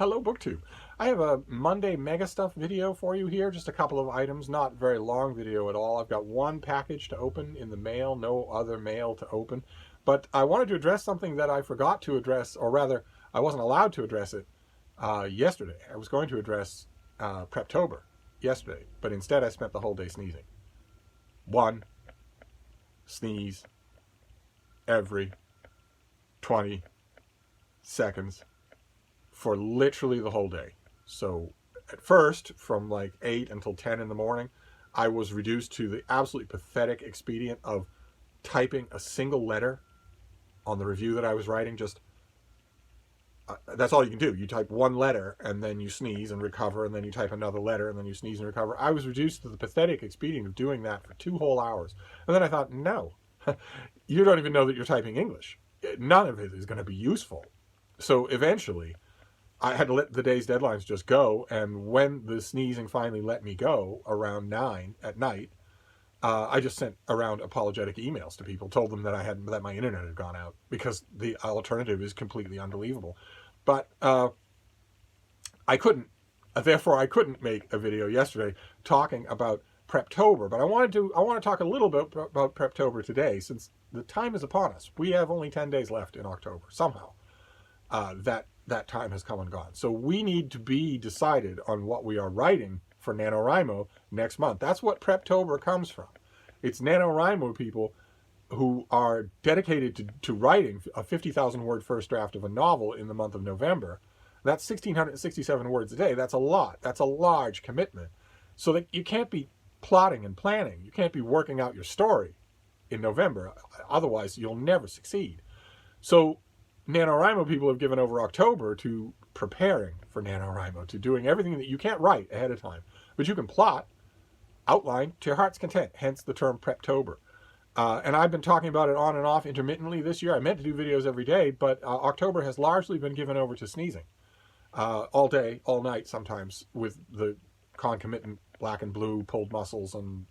Hello, BookTube. I have a Monday MegaStuff video for you here, just a couple of items, not very long video at all. I've got one package to open in the mail, no other mail to open. But I wanted to address something that I forgot to address, or rather, I wasn't allowed to address it yesterday. I was going to address Preptober yesterday, but instead I spent the whole day sneezing. One sneeze every 20 seconds. For literally the whole day. So at first, from like 8 until 10 in the morning, I was reduced to the absolutely pathetic expedient of typing a single letter on the review that I was writing. Just that's all you can do. You type one letter and then you sneeze and recover, and then you type another letter and then you sneeze and recover. I was reduced to the pathetic expedient of doing that for 2 whole hours. And then I thought, no, you don't even know that you're typing English. None of it is going to be useful. So eventually, I had to let the day's deadlines just go, and when the sneezing finally let me go around 9 at night, I just sent around apologetic emails to people, told them that my internet had gone out, because the alternative is completely unbelievable. But therefore I couldn't make a video yesterday talking about Preptober. But I want to talk a little bit about Preptober today, since the time is upon us. We have only 10 days left in October. Somehow, that time has come and gone. So we need to be decided on what we are writing for NaNoWriMo next month. That's what Preptober comes from. It's NaNoWriMo people who are dedicated to writing a 50,000 word first draft of a novel in the month of November. That's 1,667 words a day. That's a lot. That's a large commitment. So that you can't be plotting and planning. You can't be working out your story in November. Otherwise, you'll never succeed. So NaNoWriMo people have given over October to preparing for NaNoWriMo, to doing everything that you can't write ahead of time, but you can plot, outline to your heart's content, hence the term Preptober. And I've been talking about it on and off intermittently this year. I meant to do videos every day, but October has largely been given over to sneezing. All day, all night sometimes, with the concomitant black and blue pulled muscles and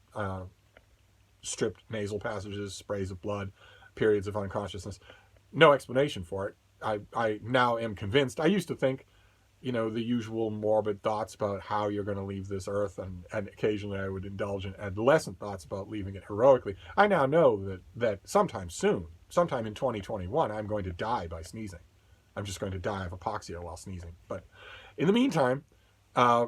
stripped nasal passages, sprays of blood, periods of unconsciousness. No explanation for it. I now am convinced. I used to think, the usual morbid thoughts about how you're going to leave this earth, and occasionally I would indulge in adolescent thoughts about leaving it heroically. I now know that sometime soon, sometime in 2021, I'm going to die by sneezing. I'm just going to die of hypoxia while sneezing. But in the meantime, my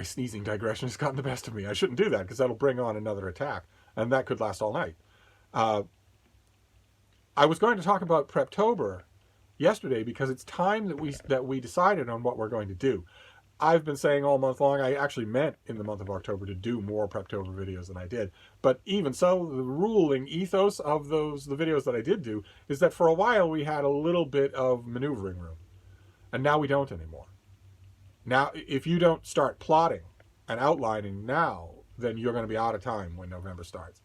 sneezing digression has gotten the best of me. I shouldn't do that, because that'll bring on another attack, and that could last all night. I was going to talk about Preptober yesterday because it's time that we decided on what we're going to do. I've been saying all month long, I actually meant in the month of October to do more Preptober videos than I did. But even so, the ruling ethos of the videos that I did do is that for a while we had a little bit of maneuvering room. And now we don't anymore. Now, if you don't start plotting and outlining now, then you're going to be out of time when November starts.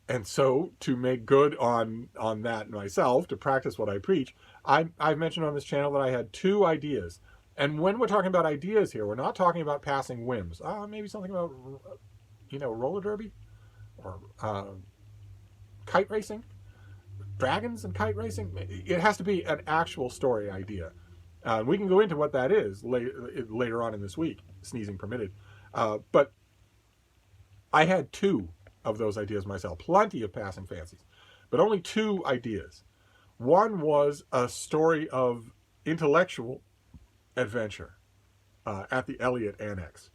And so, to make good on that myself, to practice what I preach, I've mentioned on this channel that I had 2 ideas. And when we're talking about ideas here, we're not talking about passing whims. Maybe something about, roller derby? Or kite racing? Dragons and kite racing? It has to be an actual story idea. We can go into what that is later on in this week, sneezing permitted. But I had 2 of those ideas myself. Plenty of passing fancies, but only 2 ideas. One was a story of intellectual adventure at the Eliot Annex,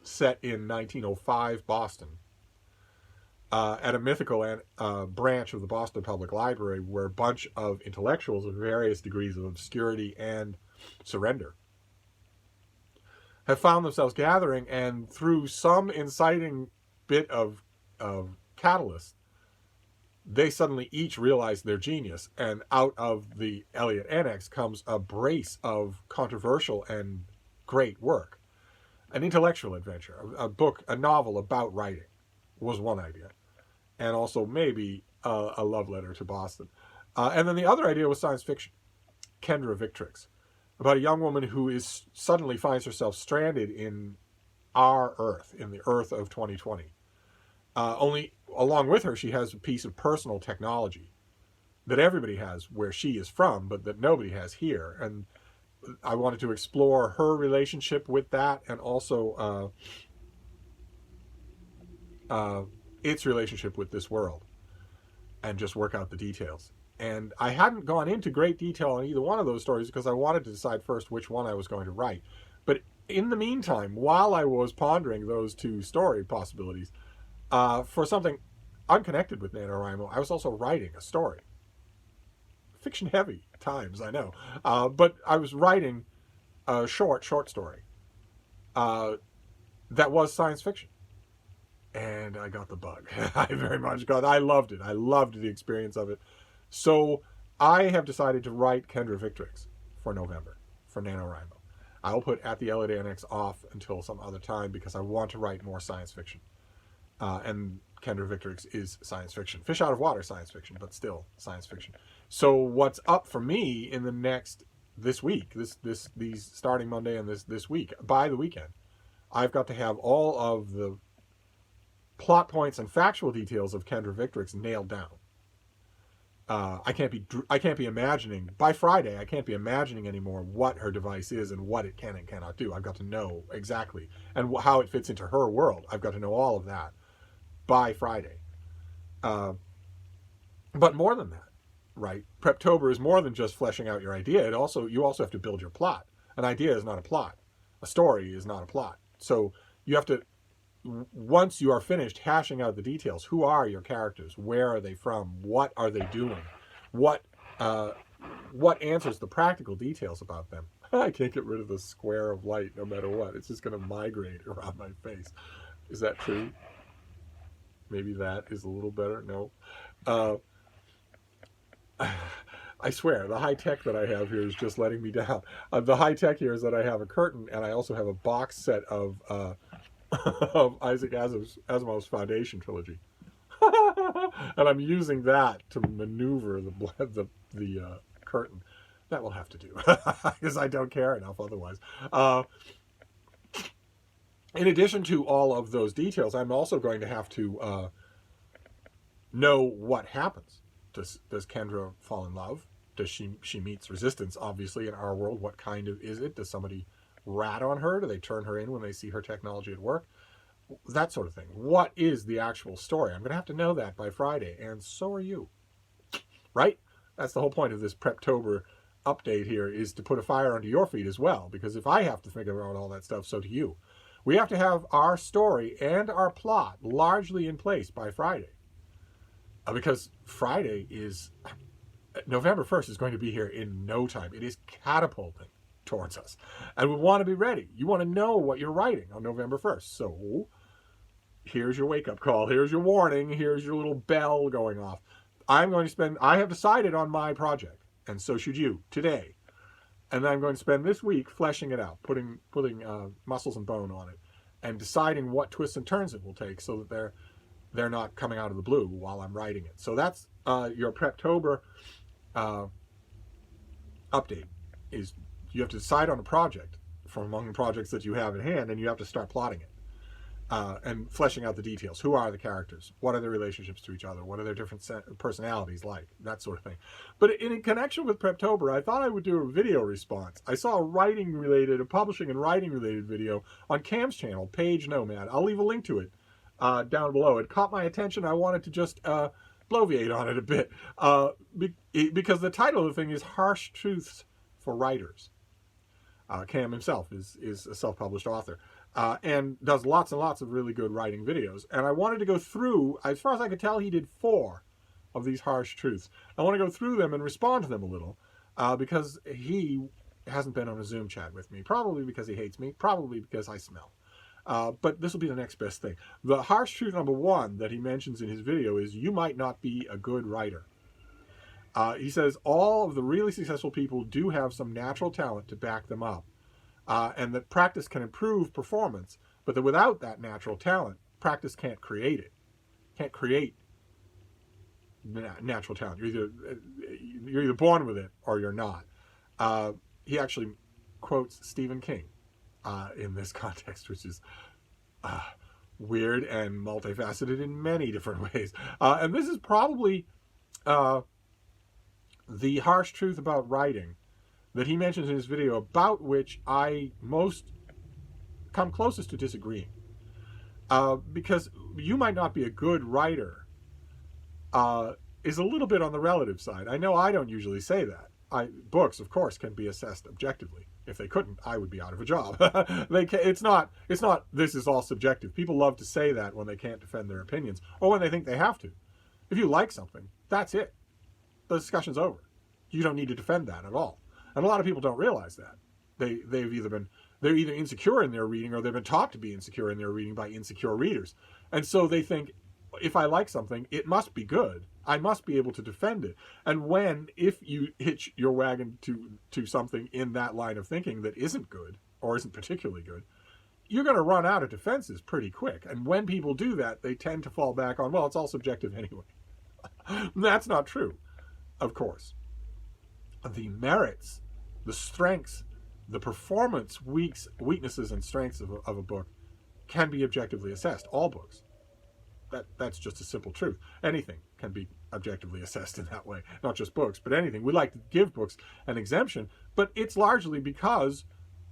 set in 1905 Boston, at a mythical branch of the Boston Public Library, where a bunch of intellectuals of various degrees of obscurity and surrender have found themselves gathering, and through some inciting bit of catalyst, they suddenly each realize their genius, and out of the Eliot Annex comes a brace of controversial and great work. An intellectual adventure, a book, a novel about writing was one idea, and also maybe a love letter to Boston. And then the other idea was science fiction, Kendra Victrix, about a young woman who suddenly finds herself stranded in our Earth, in the Earth of 2020. Only along with her, she has a piece of personal technology that everybody has where she is from, but that nobody has here. And I wanted to explore her relationship with that, and also its relationship with this world, and just work out the details. And I hadn't gone into great detail on either one of those stories because I wanted to decide first which one I was going to write. But in the meantime, while I was pondering those two story possibilities, for something unconnected with NaNoWriMo, I was also writing a story. Fiction heavy at times, I know. But I was writing a short story that was science fiction. And I got the bug. I loved it. I loved the experience of it. So I have decided to write Kendra Victrix for November, for NaNoWriMo. I'll put At the Elliot Annex off until some other time because I want to write more science fiction. And Kendra Victrix is science fiction. Fish out of water science fiction, but still science fiction. So what's up for me in this week, these starting Monday and this week, by the weekend, I've got to have all of the plot points and factual details of Kendra Victrix nailed down. I can't be imagining by Friday. I can't be imagining anymore what her device is and what it can and cannot do. I've got to know exactly, and how it fits into her world. I've got to know all of that by Friday. But more than that, right? Preptober is more than just fleshing out your idea. You also have to build your plot. An idea is not a plot. A story is not a plot. So you have to, once you are finished hashing out the details, who are your characters? Where are they from? What are they doing? What answers the practical details about them? I can't get rid of the square of light no matter what. It's just going to migrate around my face. Is that true? Maybe that is a little better. No. I swear, the high tech that I have here is just letting me down. The high tech here is that I have a curtain, and I also have a box set of Isaac Asimov's Foundation trilogy, and I'm using that to maneuver the curtain. That will have to do because I don't care enough otherwise. In addition to all of those details, I'm also going to have to know what happens. Does Kendra fall in love? Does she meets resistance? Obviously, in our world, what kind of is it? Does somebody rat on her? Do they turn her in when they see her technology at work? That sort of thing. What is the actual story? I'm going to have to know that by Friday, and so are you. Right? That's the whole point of this Preptober update here, is to put a fire under your feet as well, because if I have to figure out all that stuff, so do you. We have to have our story and our plot largely in place by Friday. Because Friday is... November 1st is going to be here in no time. It is catapulting towards us. And we want to be ready. You want to know what you're writing on November 1st. So here's your wake-up call. Here's your warning. Here's your little bell going off. I have decided on my project, and so should you, today. And I'm going to spend this week fleshing it out, putting muscles and bone on it, and deciding what twists and turns it will take so that they're not coming out of the blue while I'm writing it. So that's your Preptober update. Is you have to decide on a project from among the projects that you have at hand, and you have to start plotting it and fleshing out the details. Who are the characters? What are their relationships to each other? What are their different personalities like? That sort of thing. But in connection with Preptober, I thought I would do a video response. I saw a publishing and writing related video on Cam's channel, Page Nomad. I'll leave a link to it down below. It caught my attention. I wanted to just bloviate on it a bit because the title of the thing is Harsh Truths for Writers. Cam himself is a self-published author and does lots and lots of really good writing videos. And I wanted to go through, as far as I could tell, he did 4 of these harsh truths. I want to go through them and respond to them a little because he hasn't been on a Zoom chat with me, probably because he hates me, probably because I smell. But this will be the next best thing. The harsh truth number 1 that he mentions in his video is you might not be a good writer. He says all of the really successful people do have some natural talent to back them up, and that practice can improve performance, but that without that natural talent, practice can't create it. Can't create natural talent. You're either born with it or you're not. He actually quotes Stephen King in this context, which is weird and multifaceted in many different ways. And this is probably The harsh truth about writing that he mentions in his video, about which I most come closest to disagreeing, because you might not be a good writer, is a little bit on the relative side. I know I don't usually say that. Books, of course, can be assessed objectively. If they couldn't, I would be out of a job. It's not, this is all subjective. People love to say that when they can't defend their opinions, or when they think they have to. If you like something, that's it. The discussion's over. You don't need to defend that at all. And a lot of people don't realize that. They're either insecure in their reading, or they've been taught to be insecure in their reading by insecure readers. And so they think, if I like something, it must be good. I must be able to defend it. And if you hitch your wagon to something in that line of thinking that isn't good, or isn't particularly good, you're going to run out of defenses pretty quick. And when people do that, they tend to fall back on, well, it's all subjective anyway. That's not true, of course. The merits, the strengths, the performance weaknesses and strengths of a book can be objectively assessed. All books. That's just a simple truth. Anything can be objectively assessed in that way. Not just books, but anything. We like to give books an exemption, but it's largely because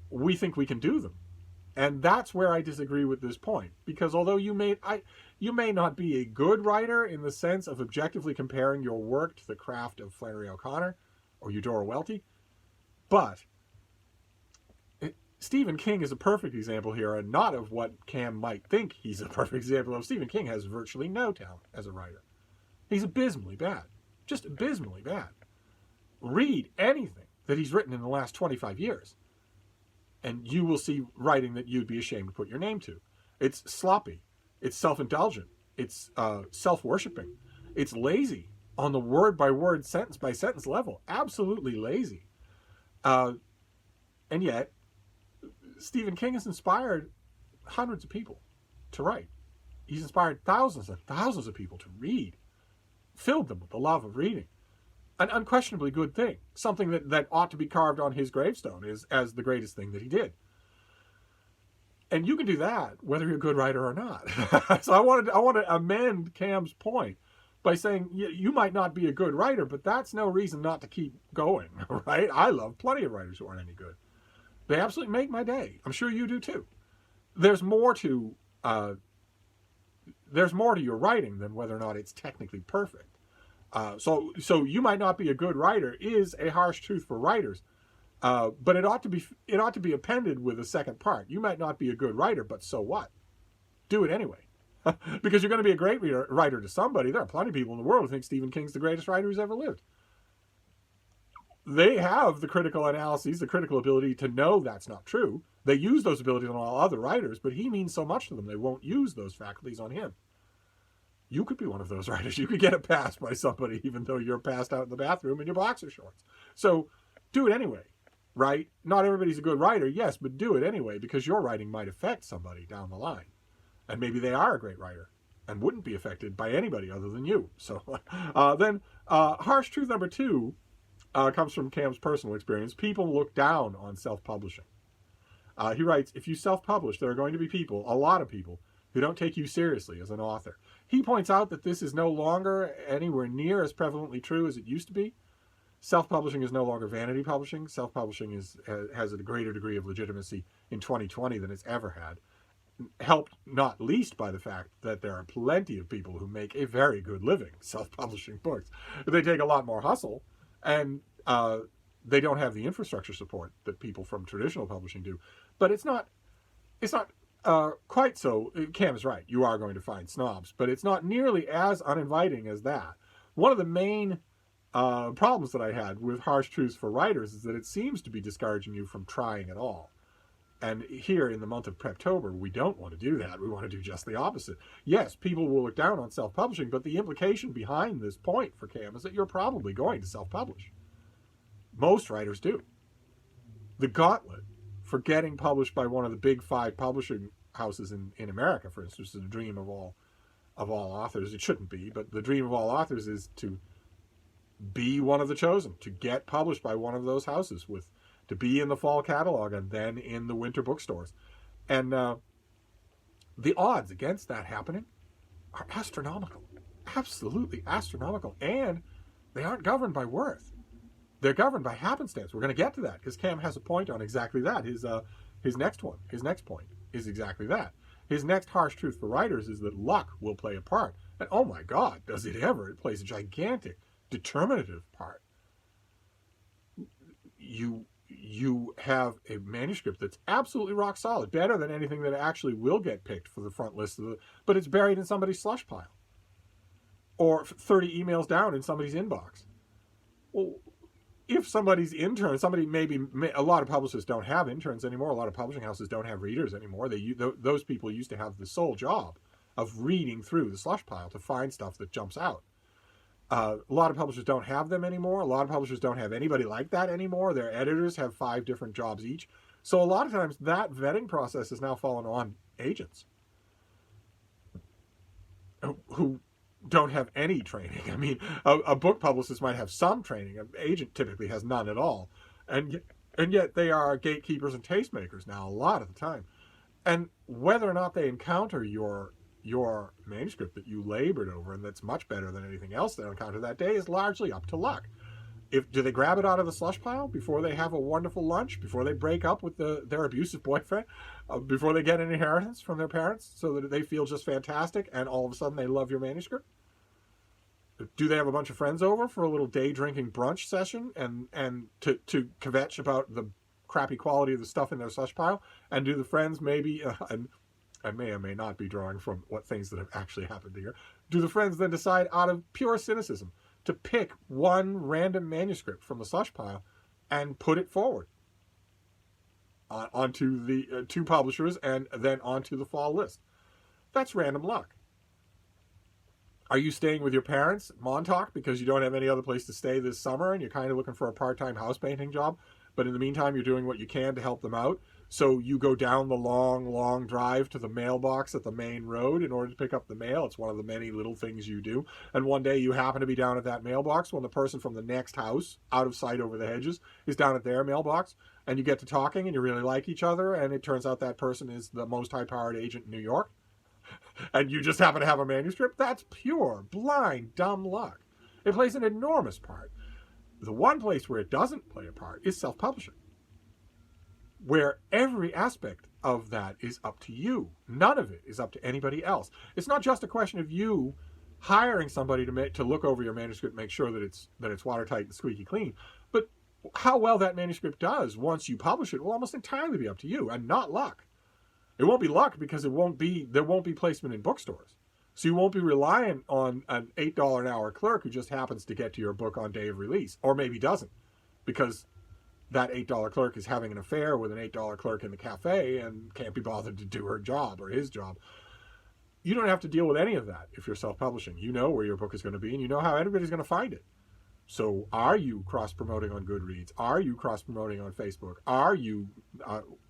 we think we can do them. And that's where I disagree with this point. Because although you may not be a good writer in the sense of objectively comparing your work to the craft of Flannery O'Connor or Eudora Welty, but Stephen King is a perfect example here, and not of what Cam might think he's a perfect example of. Stephen King has virtually no talent as a writer. He's abysmally bad. Just abysmally bad. Read anything that he's written in the last 25 years, and you will see writing that you'd be ashamed to put your name to. It's sloppy. It's self-indulgent. It's self-worshipping. It's lazy on the word-by-word, sentence-by-sentence level. Absolutely lazy. And yet, Stephen King has inspired hundreds of people to write. He's inspired thousands and thousands of people to read, filled them with the love of reading. An unquestionably good thing, something that ought to be carved on his gravestone as the greatest thing that he did. And you can do that whether you're a good writer or not. So I want to amend Cam's point by saying you might not be a good writer, but that's no reason not to keep going, right? I love plenty of writers who aren't any good. They absolutely make my day. I'm sure you do too. There's more to your writing than whether or not it's technically perfect. So you might not be a good writer is a harsh truth for writers, but it ought to be appended with a second part. You might not be a good writer, but so what? Do it anyway, because you're going to be a great writer to somebody. There are plenty of people in the world who think Stephen King's the greatest writer who's ever lived. They have the critical analyses, the critical ability to know that's not true. They use those abilities on all other writers, but he means so much to them, they won't use those faculties on him. You could be one of those writers. You could get a pass by somebody, even though you're passed out in the bathroom in your boxer shorts. So do it anyway, right? Not everybody's a good writer, yes, but do it anyway, because your writing might affect somebody down the line. And maybe they are a great writer and wouldn't be affected by anybody other than you. So then harsh truth number 2 comes from Cam's personal experience. People look down on self-publishing. He writes, if you self-publish, there are going to be people, a lot of people, who don't take you seriously as an author. He points out that this is no longer anywhere near as prevalently true as it used to be. Self-publishing is no longer vanity publishing. Self-publishing has a greater degree of legitimacy in 2020 than it's ever had, helped not least by the fact that there are plenty of people who make a very good living self-publishing books. They take a lot more hustle, and they don't have the infrastructure support that people from traditional publishing do. But it's not quite so. Cam is right. You are going to find snobs, but it's not nearly as uninviting as that. One of the main problems that I had with harsh truths for writers is that it seems to be discouraging you from trying at all. And here in the month of Preptober, we don't want to do that. We want to do just the opposite. Yes, people will look down on self-publishing, but the implication behind this point for Cam is that you're probably going to self-publish. Most writers do. The gauntlet for getting published by one of the big 5 publishing houses in America, for instance, is the dream of all authors. It shouldn't be, but the dream of all authors is to be one of the chosen, to get published by one of those houses, to be in the fall catalog and then in the winter bookstores. And the odds against that happening are astronomical, absolutely astronomical, and they aren't governed by worth. they're governed by happenstance. We're going to get to that because Cam has a point on exactly that. His next point is exactly that. His next harsh truth for writers is that luck will play a part. And oh my God, does it ever? It plays a gigantic, determinative part. You have a manuscript that's absolutely rock solid, better than anything that actually will get picked for the front list but it's buried in somebody's slush pile. Or 30 emails down in somebody's inbox. Well, if somebody's intern, a lot of publishers don't have interns anymore. A lot of publishing houses don't have readers anymore. Those people used to have the sole job of reading through the slush pile to find stuff that jumps out. A lot of publishers don't have them anymore. A lot of publishers don't have anybody like that anymore. Their editors have 5 different jobs each. So a lot of times that vetting process has now fallen on agents who don't have any training. I mean, a book publicist might have some training. An agent typically has none at all. And yet they are gatekeepers and tastemakers now a lot of the time. And whether or not they encounter your manuscript that you labored over and that's much better than anything else they encounter that day is largely up to luck. Do they grab it out of the slush pile before they have a wonderful lunch, before they break up with their abusive boyfriend, before they get an inheritance from their parents so that they feel just fantastic and all of a sudden they love your manuscript? Do they have a bunch of friends over for a little day drinking brunch session and to kvetch about the crappy quality of the stuff in their slush pile? And do the friends maybe, and I may or may not be drawing from what things that have actually happened here, do the friends then decide out of pure cynicism to pick one random manuscript from the slush pile and put it forward onto the 2 publishers and then onto the fall list? That's random luck. Are you staying with your parents at Montauk because you don't have any other place to stay this summer and you're kind of looking for a part-time house painting job, but in the meantime you're doing what you can to help them out? So you go down the long drive to the mailbox at the main road in order to pick up the mail. It's one of the many little things you do. And one day you happen to be down at that mailbox when the person from the next house, out of sight over the hedges, is down at their mailbox. And you get to talking and you really like each other. And it turns out that person is the most high-powered agent in New York. And you just happen to have a manuscript. That's pure, blind, dumb luck. It plays an enormous part. The one place where it doesn't play a part is self-publishing, where every aspect of that is up to you. None of it is up to anybody else. It's not just a question of you hiring somebody to look over your manuscript, make sure that it's watertight and squeaky clean, but how well that manuscript does once you publish it will almost entirely be up to you and not luck. It won't be luck because there won't be placement in bookstores. So you won't be relying on an $8 an hour clerk who just happens to get to your book on day of release, or maybe doesn't, because that $8 clerk is having an affair with an $8 clerk in the cafe and can't be bothered to do her job or his job. You don't have to deal with any of that if you're self-publishing. You know where your book is going to be and you know how everybody's going to find it. So are you cross-promoting on Goodreads? Are you cross-promoting on Facebook? Are you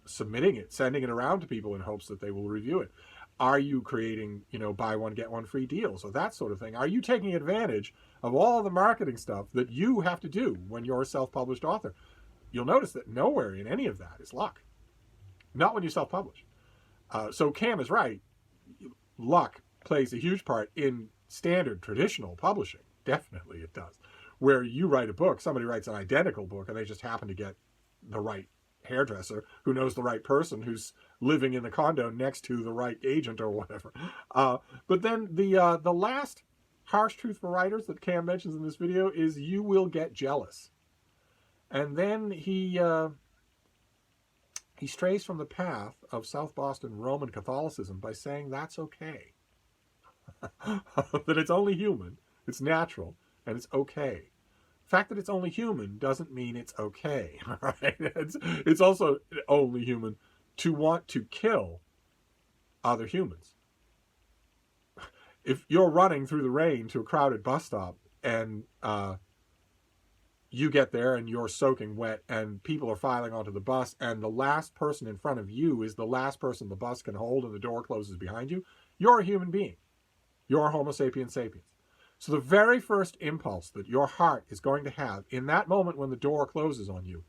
submitting it, sending it around to people in hopes that they will review it? Are you creating, buy one, get one free deals or that sort of thing? Are you taking advantage of all the marketing stuff that you have to do when you're a self-published author? You'll notice that nowhere in any of that is luck. Not when you self-publish. So Cam is right. Luck plays a huge part in standard, traditional publishing. Definitely it does. Where you write a book, somebody writes an identical book, and they just happen to get the right hairdresser who knows the right person who's living in the condo next to the right agent or whatever. But then the last harsh truth for writers that Cam mentions in this video is you will get jealous. And then he strays from the path of South Boston Roman Catholicism by saying that's okay. That it's only human, it's natural, and it's okay. The fact that it's only human doesn't mean it's okay. Right? It's also only human to want to kill other humans. If you're running through the rain to a crowded bus stop and you get there and you're soaking wet and people are filing onto the bus and the last person in front of you is the last person the bus can hold and the door closes behind you, you're a human being. You're Homo sapiens sapiens. So the very first impulse that your heart is going to have in that moment when the door closes on you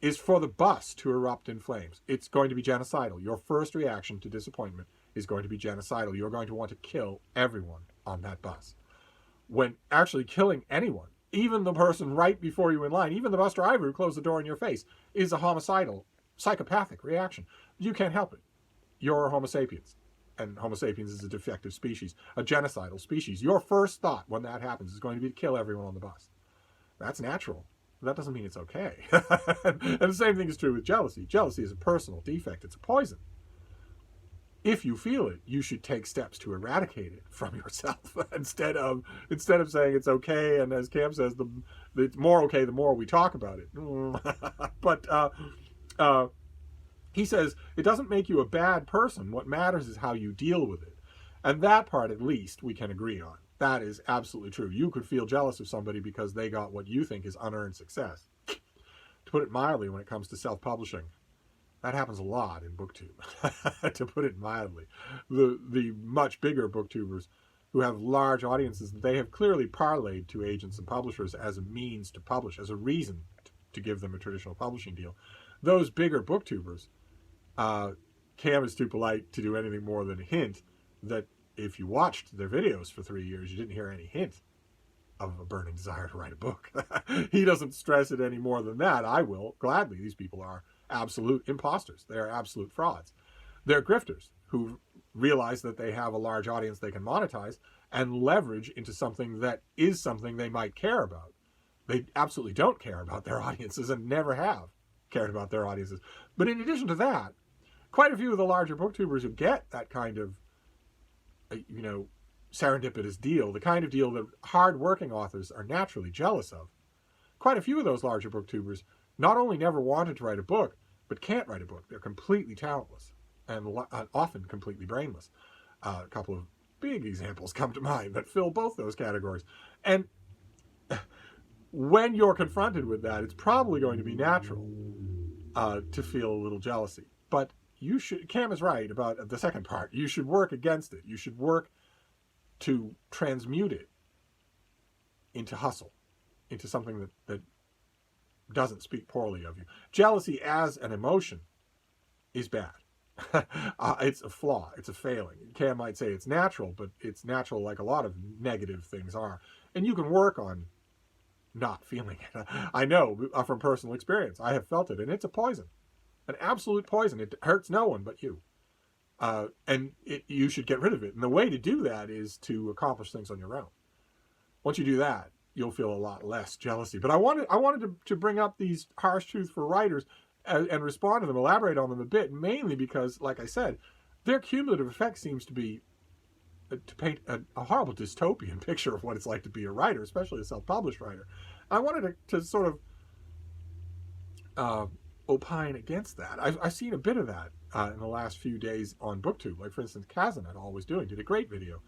is for the bus to erupt in flames. It's going to be genocidal. Your first reaction to disappointment is going to be genocidal. You're going to want to kill everyone on that bus. When actually killing anyone even the person right before you in line, even the bus driver who closed the door in your face, is a homicidal, psychopathic reaction. You can't help it. You're Homo sapiens. And Homo sapiens is a defective species, a genocidal species. Your first thought when that happens is going to be to kill everyone on the bus. That's natural. That doesn't mean it's okay. And the same thing is true with jealousy. Jealousy is a personal defect. It's a poison. If you feel it, you should take steps to eradicate it from yourself instead of saying it's okay. And as Cam says, it's more okay the more we talk about it. But he says it doesn't make you a bad person. What matters is how you deal with it. And that part, at least, we can agree on. That is absolutely true. You could feel jealous of somebody because they got what you think is unearned success. To put it mildly, when it comes to self-publishing, that happens a lot in BookTube, to put it mildly. The much bigger BookTubers who have large audiences, they have clearly parlayed to agents and publishers as a means to publish, as a reason to give them a traditional publishing deal. Those bigger BookTubers, Cam is too polite to do anything more than hint that if you watched their videos for 3 years, you didn't hear any hint of a burning desire to write a book. He doesn't stress it any more than that. I will, gladly. These people are absolute imposters. They are absolute frauds. They're grifters who realize that they have a large audience they can monetize and leverage into something that is something they might care about. They absolutely don't care about their audiences and never have cared about their audiences. But in addition to that, quite a few of the larger booktubers who get that kind of, serendipitous deal, the kind of deal that hard-working authors are naturally jealous of. Quite a few of those larger booktubers not only never wanted to write a book, but can't write a book. They're completely talentless and often completely brainless. A couple of big examples come to mind that fill both those categories. And when you're confronted with that, it's probably going to be natural to feel a little jealousy. But you should, Cam is right about the second part. You should work against it. You should work to transmute it into hustle, into something that doesn't speak poorly of you. Jealousy as an emotion is bad. It's a flaw. It's a failing. Cam might say it's natural, but it's natural like a lot of negative things are. And you can work on not feeling it. I know from personal experience. I have felt it, and it's a poison. An absolute poison. It hurts no one but you. And you should get rid of it. And the way to do that is to accomplish things on your own. Once you do that, you'll feel a lot less jealousy. But I wanted to bring up these harsh truths for writers and respond to them, elaborate on them a bit, mainly because, like I said, their cumulative effect seems to be to paint a horrible dystopian picture of what it's like to be a writer, especially a self-published writer. I wanted to sort of opine against that. I've seen a bit of that in the last few days on BookTube. Like, for instance, Fascinate, always doing, did a great video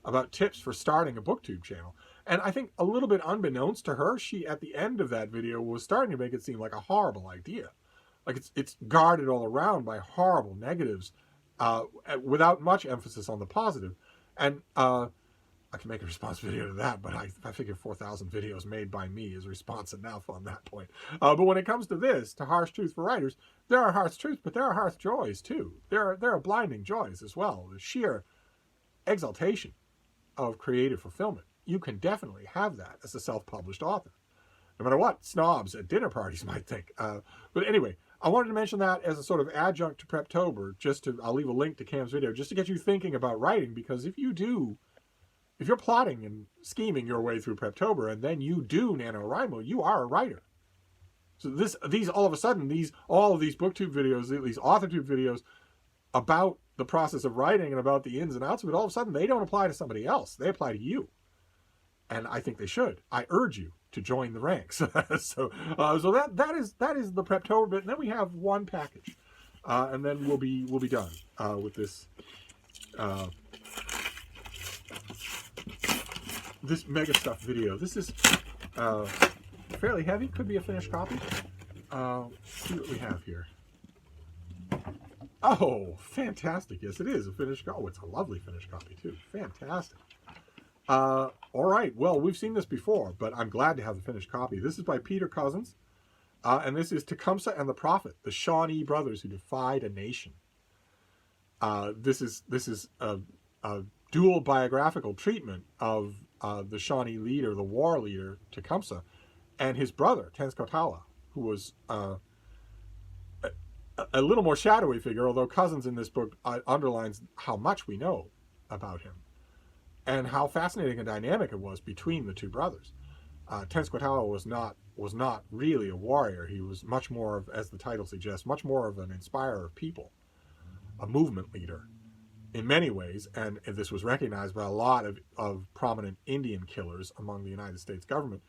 about tips for starting a BookTube channel. And I think a little bit unbeknownst to her, she, at the end of that video, was starting to make it seem like a horrible idea. Like it's guarded all around by horrible negatives without much emphasis on the positive. And I can make a response video to that, but I figure 4,000 videos made by me is response enough on that point. But when it comes to this, to harsh truth for writers, there are harsh truths, but there are harsh joys too. There are blinding joys as well. The sheer exaltation of creative fulfillment. You can definitely have that as a self-published author, no matter what snobs at dinner parties might think. But anyway, I wanted to mention that as a sort of adjunct to Preptober. I'll leave a link to Cam's video just to get you thinking about writing, because if you're plotting and scheming your way through Preptober and then you do NaNoWriMo, you are a writer. So these all of a sudden, all of these BookTube videos, these AuthorTube videos about the process of writing and about the ins and outs of it, all of a sudden they don't apply to somebody else. They apply to you. And I think they should. I urge you to join the ranks. So that is the Preptober bit. And then we have one package, and then we'll be done with this this MegaStuff video. This is fairly heavy. Could be a finished copy. See what we have here. Oh, fantastic! Yes, it is a finished copy. Oh, it's a lovely finished copy too. Fantastic. All right. Well, we've seen this before, but I'm glad to have the finished copy. This is by Peter Cousins, and this is Tecumseh and the Prophet, the Shawnee brothers who defied a nation. This is a dual biographical treatment of the Shawnee leader, the war leader, Tecumseh, and his brother, Tenskwatawa, who was a little more shadowy figure, although Cousins in this book underlines how much we know about him and how fascinating a dynamic it was between the two brothers. Tenskwatawa was not really a warrior. He was much more of, as the title suggests, much more of an inspirer of people, a movement leader in many ways, and this was recognized by a lot of prominent Indian killers among the United States government,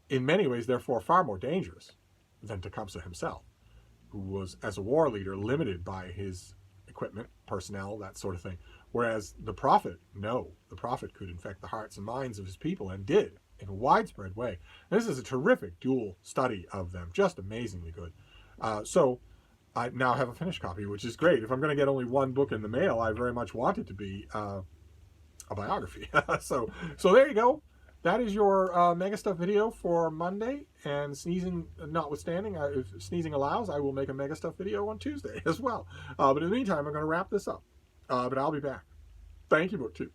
in many ways, therefore, far more dangerous than Tecumseh himself, who was, as a war leader, limited by his equipment, personnel, that sort of thing. Whereas the prophet, no, the prophet could infect the hearts and minds of his people, and did, in a widespread way. And this is a terrific dual study of them, just amazingly good. So I now have a finished copy, which is great. If I'm going to get only one book in the mail, I very much want it to be a biography. So there you go. That is your MegaStuff video for Monday, and sneezing notwithstanding, if sneezing allows, I will make a MegaStuff video on Tuesday as well. But in the meantime, I'm going to wrap this up. But I'll be back. Thank you, BookTube.